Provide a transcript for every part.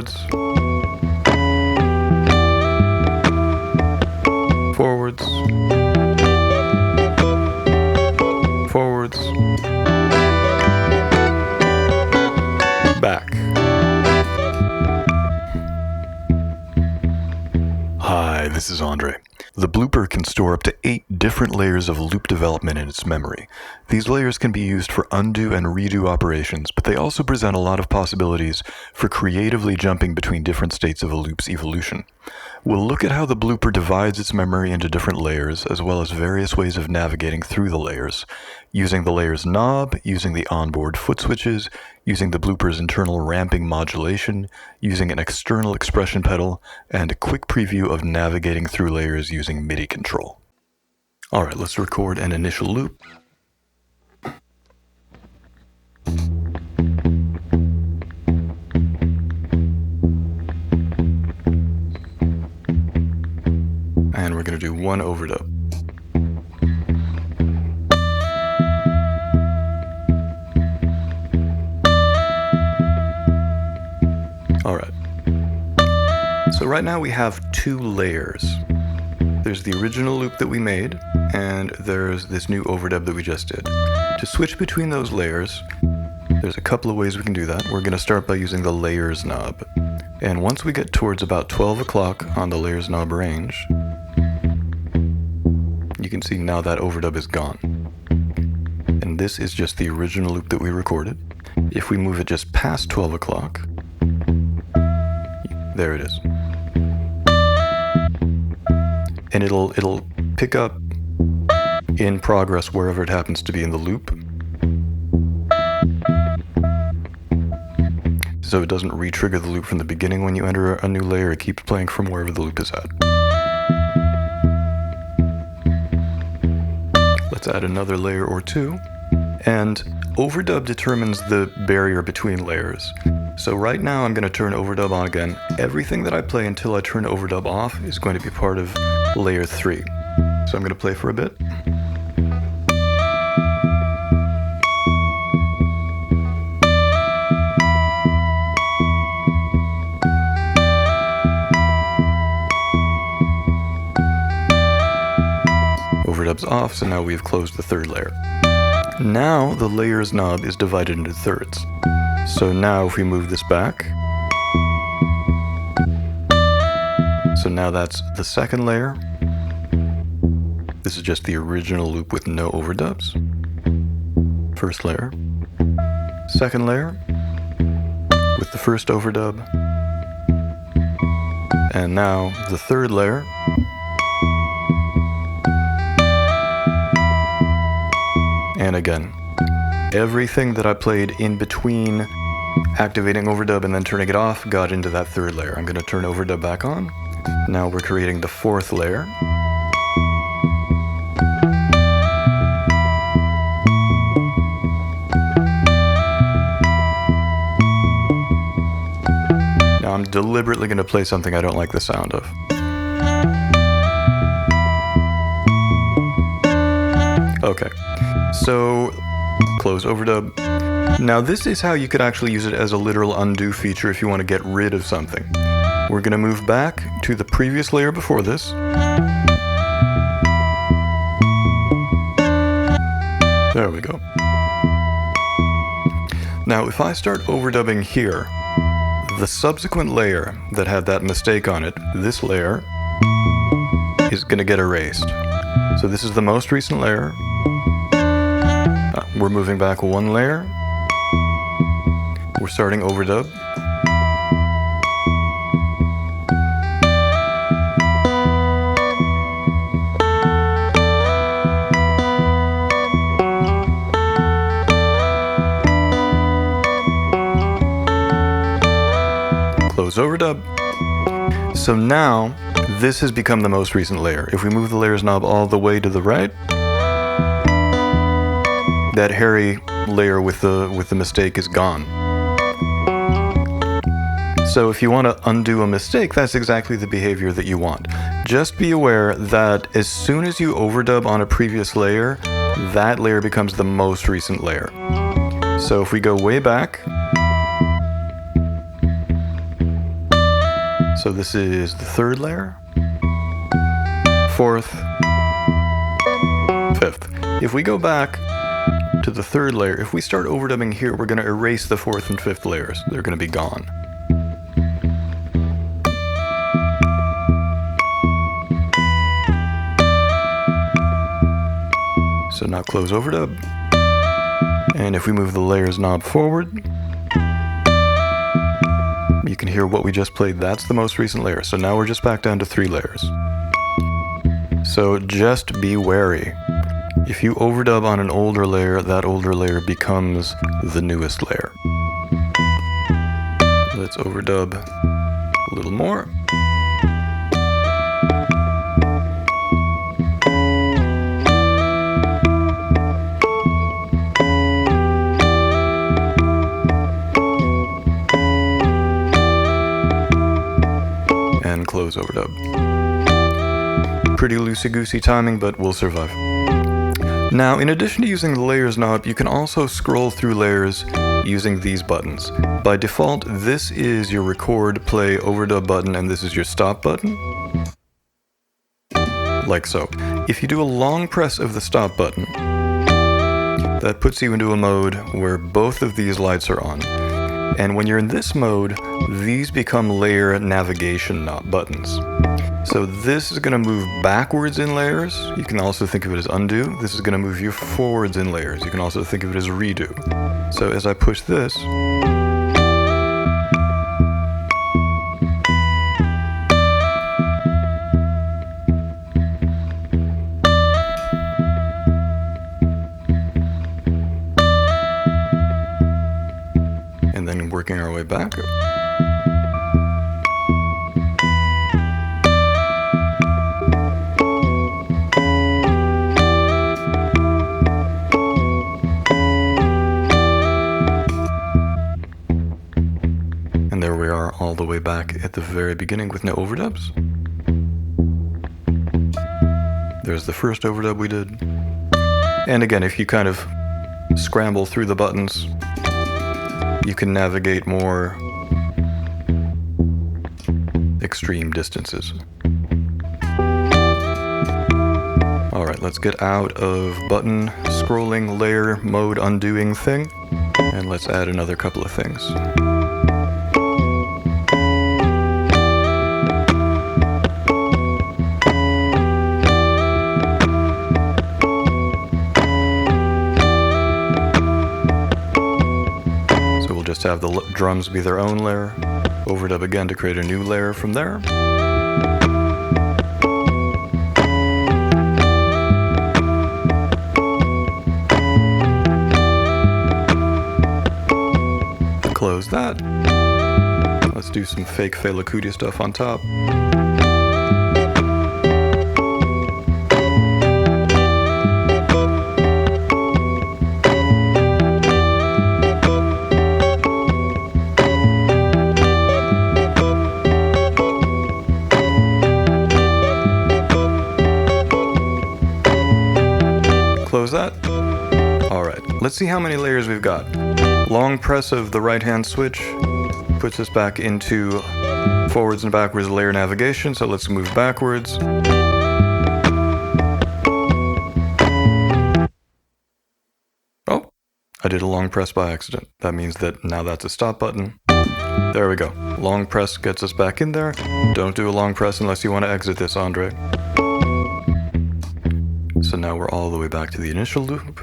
forwards, forwards, forwards, back. Hi, this is Andre. The Blooper can store up to 8 different layers of loop development in its memory. These layers can be used for undo and redo operations, but they also present a lot of possibilities for creatively jumping between different states of a loop's evolution. We'll look at how the Blooper divides its memory into different layers, as well as various ways of navigating through the layers, using the layers knob, using the onboard foot switches, using the Blooper's internal ramping modulation, using an external expression pedal, and a quick preview of navigating through layers using MIDI control. Alright, let's record an initial loop. And we're going to do one overdub. Alright. So right now we have 2 layers. There's the original loop that we made, and there's this new overdub that we just did. To switch between those layers, there's a couple of ways we can do that. We're going to start by using the layers knob. And once we get towards about 12 o'clock on the layers knob range, you can see now that overdub is gone. And this is just the original loop that we recorded. If we move it just past 12 o'clock, there it is. And it'll pick up in progress wherever it happens to be in the loop. So it doesn't re-trigger the loop from the beginning when you enter a new layer. It keeps playing from wherever the loop is at. Let's add another layer or 2. And overdub determines the barrier between layers. So right now I'm going to turn overdub on again. Everything that I play until I turn overdub off is going to be part of layer 3. So I'm going to play for a bit. Overdub's off, so now we've closed the 3rd layer. Now the layers knob is divided into thirds. So now if we move this back, so now that's the 2nd layer. This is just the original loop with no overdubs. 1st layer. 2nd layer with the 1st overdub. And now the 3rd layer. And again, everything that I played in between activating overdub and then turning it off got into that 3rd layer. I'm going to turn overdub back on. Now we're creating the 4th layer. Now I'm deliberately going to play something I don't like the sound of. Okay, so close overdub. Now this is how you could actually use it as a literal undo feature if you want to get rid of something. We're going to move back to the previous layer before this. There we go. Now if I start overdubbing here, the subsequent layer that had that mistake on it, this layer, is going to get erased. So this is the most recent layer. We're moving back 1 layer. We're starting overdub. Close overdub. So now this has become the most recent layer. If we move the layers knob all the way to the right, that hairy layer with the mistake is gone. So if you want to undo a mistake, that's exactly the behavior that you want. Just be aware that as soon as you overdub on a previous layer, that layer becomes the most recent layer. So if we go way back, So this is the third layer, fourth, fifth. If we go back to the third layer, if we start overdubbing here, we're going to erase the fourth and fifth layers. They're going to be gone. So now close overdub. And if we move the layers knob forward, you can hear what we just played. That's the most recent layer. So now we're just back down to 3 layers. So just be wary. If you overdub on an older layer, that older layer becomes the newest layer. Let's overdub a little more. And close overdub. Pretty loosey-goosey timing, but we'll survive. Now, in addition to using the layers knob, you can also scroll through layers using these buttons. By default, this is your record, play, overdub button, and this is your stop button. Like so. If you do a long press of the stop button, that puts you into a mode where both of these lights are on. And when you're in this mode, these become layer navigation buttons. So this is going to move backwards in layers. You can also think of it as undo. This is going to move you forwards in layers. You can also think of it as redo. So as I push this, and then working our way back. And there we are all the way back at the very beginning with no overdubs. There's the first overdub we did. And again, if you kind of scramble through the buttons, you can navigate more extreme distances. Alright, let's get out of button scrolling layer mode undoing thing, and let's add another couple of things. Just have the drums be their own layer, overdub again to create a new layer from there. Close that. Let's do some fake Fela stuff on top. Close that. Alright, let's see how many layers we've got. Long press of the right hand switch puts us back into forwards and backwards layer navigation, so let's move backwards. Oh, I did a long press by accident. That means that now that's a stop button. There we go. Long press gets us back in there. Don't do a long press unless you want to exit this, Andre. So now we're all the way back to the initial loop.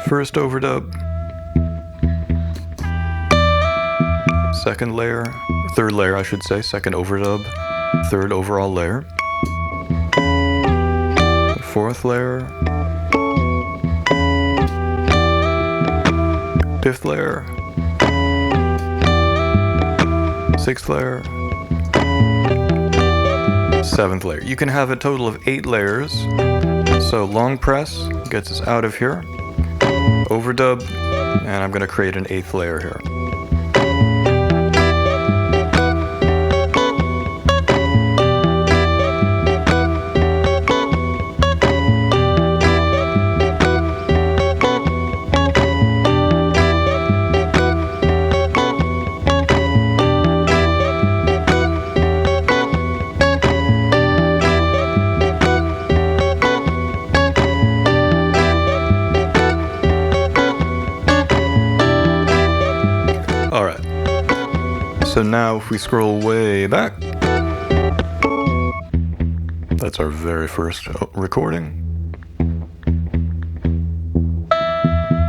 First overdub. Second layer. Third layer, I should say. Second overdub. Third overall layer. Fourth layer. Fifth layer. Sixth layer. Seventh layer. You can have a total of 8 layers. So long press gets us out of here. Overdub, and I'm going to create an 8th layer here. Alright. So now if we scroll way back, that's our very first recording.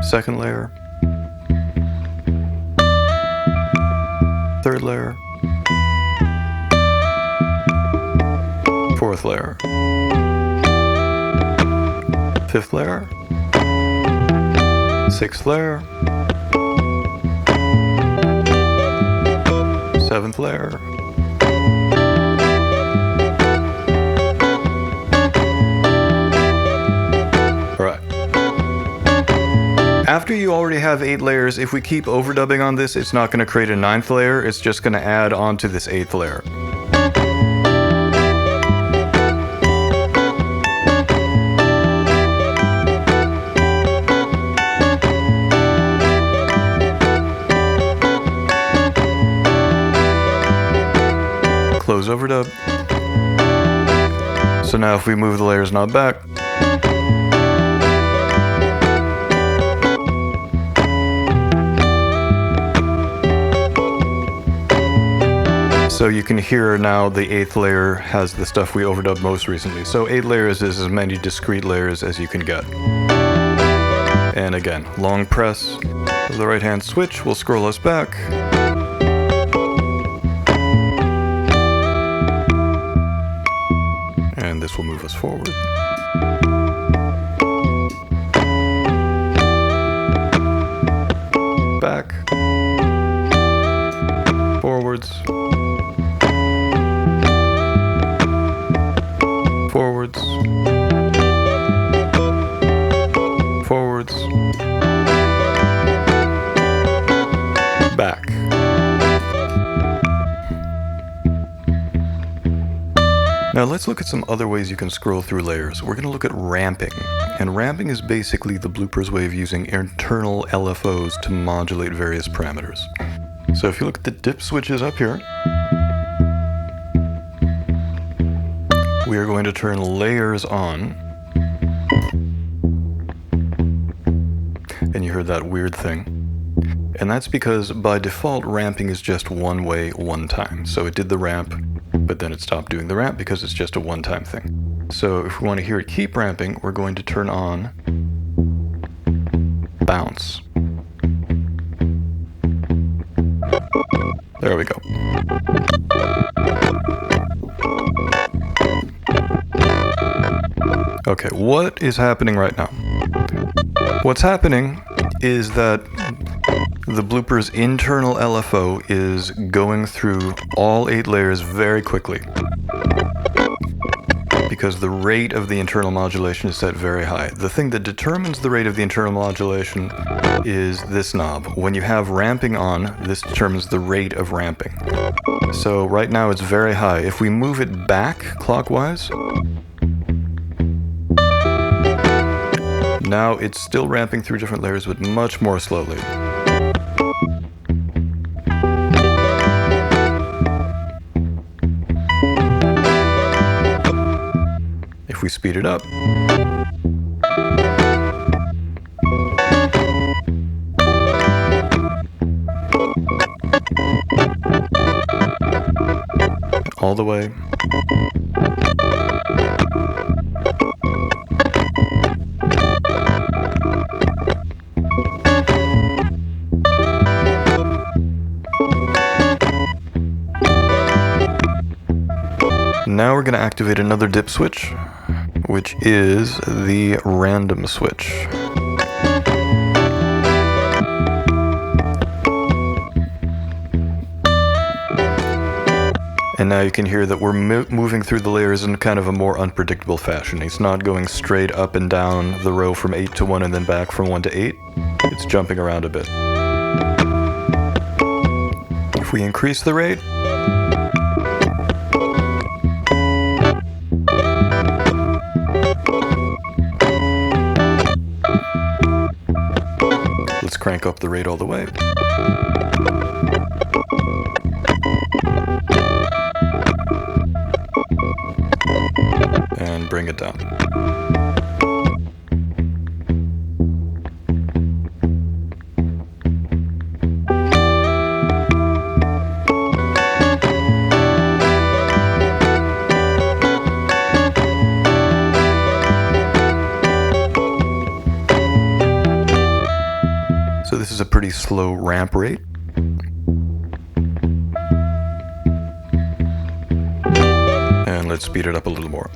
Second layer. Third layer. Fourth layer. Fifth layer. Sixth layer. Seventh layer. Alright. After you already have 8 layers, if we keep overdubbing on this, it's not going to create a 9th layer, it's just going to add on to this 8th layer. Close overdub. So now if we move the layers knob back, so you can hear now the 8th layer has the stuff we overdubbed most recently. So 8 layers is as many discrete layers as you can get. And again, long press of the right hand switch will scroll us back. And this will move us forward. Back. Forwards. Forwards. Forwards. Back. Now let's look at some other ways you can scroll through layers. We're going to look at ramping. And ramping is basically the Blooper's way of using internal LFOs to modulate various parameters. So if you look at the dip switches up here, we are going to turn layers on. And you heard that weird thing. And that's because by default, ramping is just one way, one time. So it did the ramp, but then it stopped doing the ramp because it's just a one-time thing. So if we want to hear it keep ramping, we're going to turn on bounce. There we go. Okay, what is happening right now? What's happening is that the Blooper's internal LFO is going through all 8 layers very quickly because the rate of the internal modulation is set very high. The thing that determines the rate of the internal modulation is this knob. When you have ramping on, this determines the rate of ramping. So right now it's very high. If we move it back clockwise, now it's still ramping through different layers, but much more slowly. If we speed it up, all the way. Now we're going to activate another dip switch, which is the random switch. And now you can hear that we're moving through the layers in kind of a more unpredictable fashion. It's not going straight up and down the row from 8 to 1 and then back from 1 to 8. It's jumping around a bit. If we increase the rate, let's crank up the rate all the way. And bring it down. pretty slow ramp rate. And let's speed it up a little more.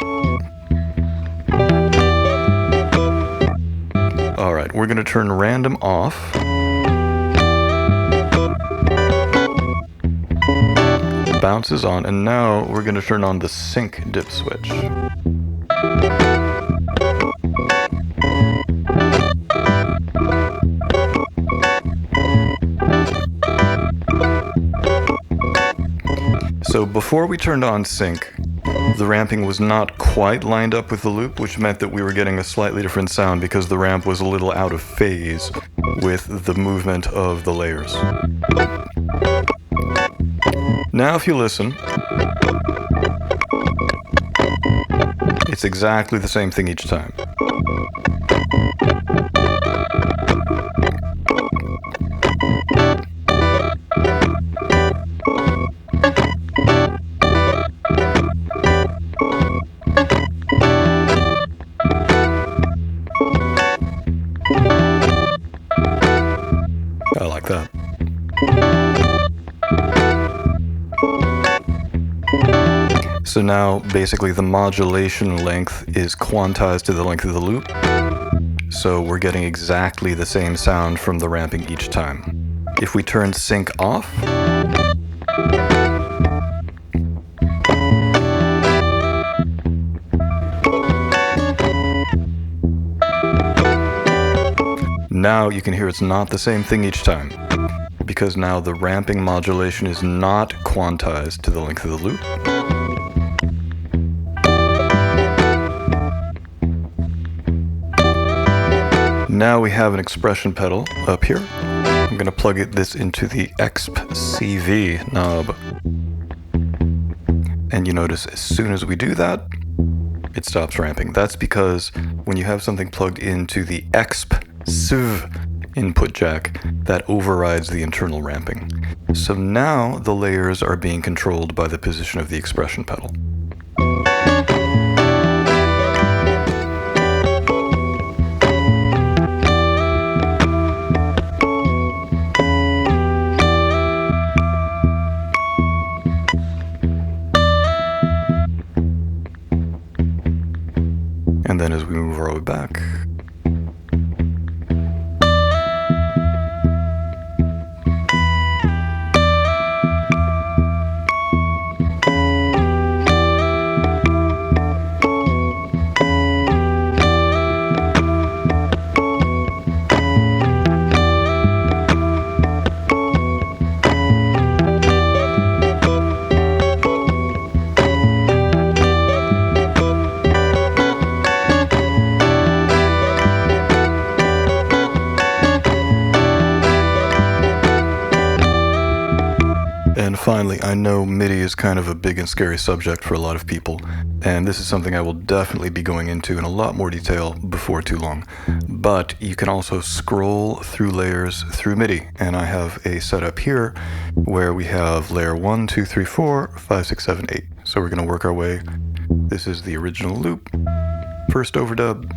Alright, we're going to turn random off. Bounce is on, and now we're going to turn on the sync dip switch. So before we turned on sync, the ramping was not quite lined up with the loop, which meant that we were getting a slightly different sound because the ramp was a little out of phase with the movement of the layers. Now if you listen, it's exactly the same thing each time. I like that. So now basically the modulation length is quantized to the length of the loop. So we're getting exactly the same sound from the ramping each time. If we turn sync off, now you can hear it's not the same thing each time, because now the ramping modulation is not quantized to the length of the loop. Now we have an expression pedal up here. I'm going to plug this into the XP-CV knob. And you notice as soon as we do that, it stops ramping. That's because when you have something plugged into the XP-CV input jack, that overrides the internal ramping. So now the layers are being controlled by the position of the expression pedal. And then as we move our way back, and finally, I know MIDI is kind of a big and scary subject for a lot of people, and this is something I will definitely be going into in a lot more detail before too long. But you can also scroll through layers through MIDI, and I have a setup here where we have layer 1, 2, 3, 4, 5, 6, 7, 8. So we're going to work our way. This is the original loop, first overdub.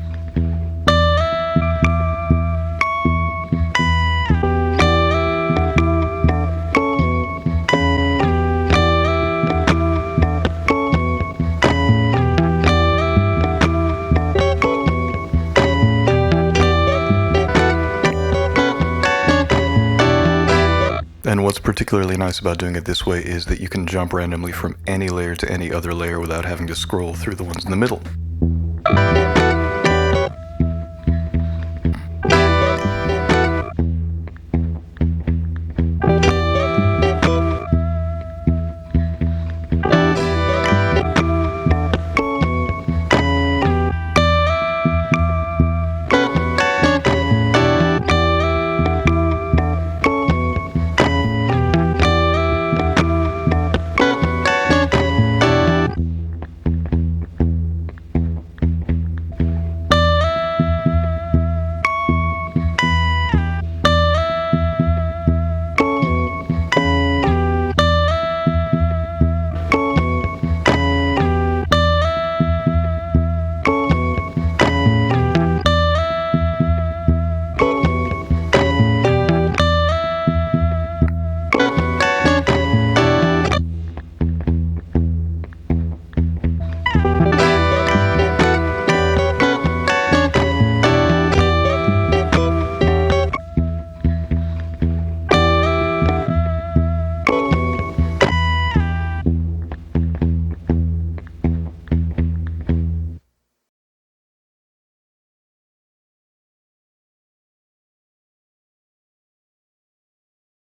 And what's particularly nice about doing it this way is that you can jump randomly from any layer to any other layer without having to scroll through the ones in the middle.